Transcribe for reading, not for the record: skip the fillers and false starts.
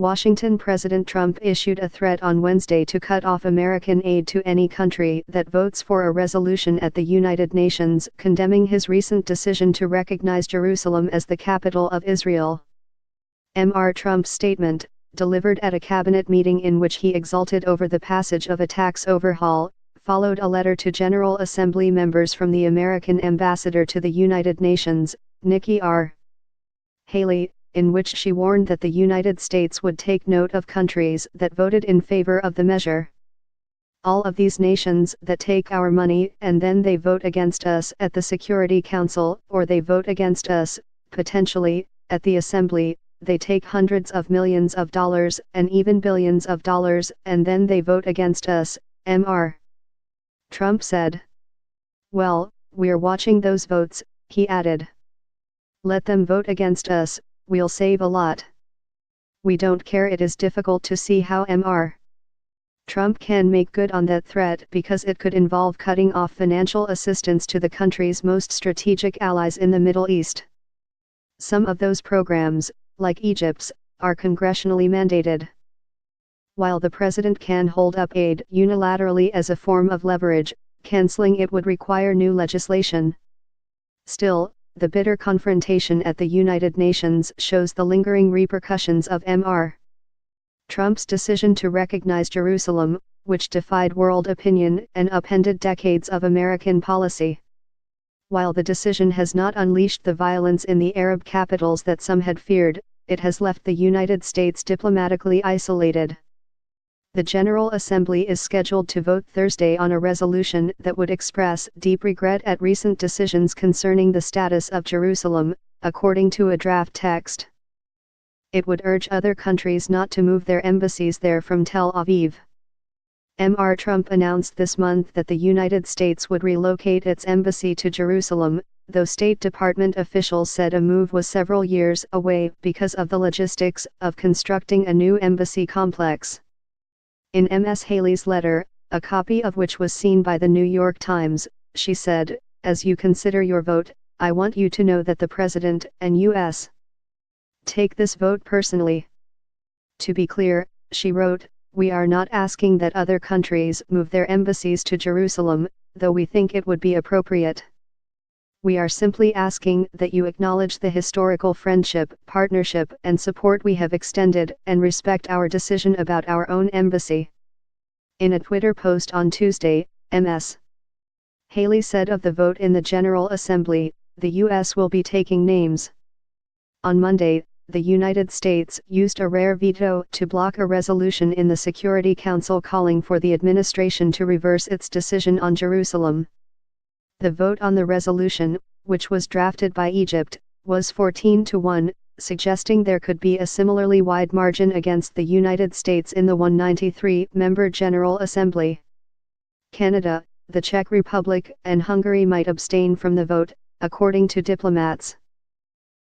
Washington President Trump issued a threat on Wednesday to cut off American aid to any country that votes for a resolution at the United Nations condemning his recent decision to recognize Jerusalem as the capital of Israel. Mr. Trump's statement, delivered at a cabinet meeting in which he exulted over the passage of a tax overhaul, followed a letter to General Assembly members from the American ambassador to the United Nations, Nikki R. Haley, in which she warned that the United States would take note of countries that voted in favor of the measure. All of these nations that take our money and then they vote against us at the Security Council, or they vote against us, potentially, at the Assembly, they take hundreds of millions of dollars and even billions of dollars and then they vote against us, Mr. Trump said. Well, we're watching those votes, he added. Let them vote against us, we'll save a lot. We don't care. It is difficult to see how Mr. Trump can make good on that threat because it could involve cutting off financial assistance to the country's most strategic allies in the Middle East. Some of those programs, like Egypt's, are congressionally mandated. While the president can hold up aid unilaterally as a form of leverage, canceling it would require new legislation. Still, the bitter confrontation at the United Nations shows the lingering repercussions of Mr. Trump's decision to recognize Jerusalem, which defied world opinion and upended decades of American policy. While the decision has not unleashed the violence in the Arab capitals that some had feared, it has left the United States diplomatically isolated. The General Assembly is scheduled to vote Thursday on a resolution that would express deep regret at recent decisions concerning the status of Jerusalem, according to a draft text. It would urge other countries not to move their embassies there from Tel Aviv. Mr. Trump announced this month that the United States would relocate its embassy to Jerusalem, though State Department officials said a move was several years away because of the logistics of constructing a new embassy complex. In Ms. Haley's letter, a copy of which was seen by the New York Times, she said, "As you consider your vote, I want you to know that the President and U.S. take this vote personally. To be clear," she wrote, "we are not asking that other countries move their embassies to Jerusalem, though we think it would be appropriate. We are simply asking that you acknowledge the historical friendship, partnership and support we have extended and respect our decision about our own embassy." In a Twitter post on Tuesday, Ms. Haley said of the vote in the General Assembly, "The U.S. will be taking names." On Monday, the United States used a rare veto to block a resolution in the Security Council calling for the administration to reverse its decision on Jerusalem. The vote on the resolution, which was drafted by Egypt, was 14-1, suggesting there could be a similarly wide margin against the United States in the 193-member General Assembly. Canada, the Czech Republic, and Hungary might abstain from the vote, according to diplomats.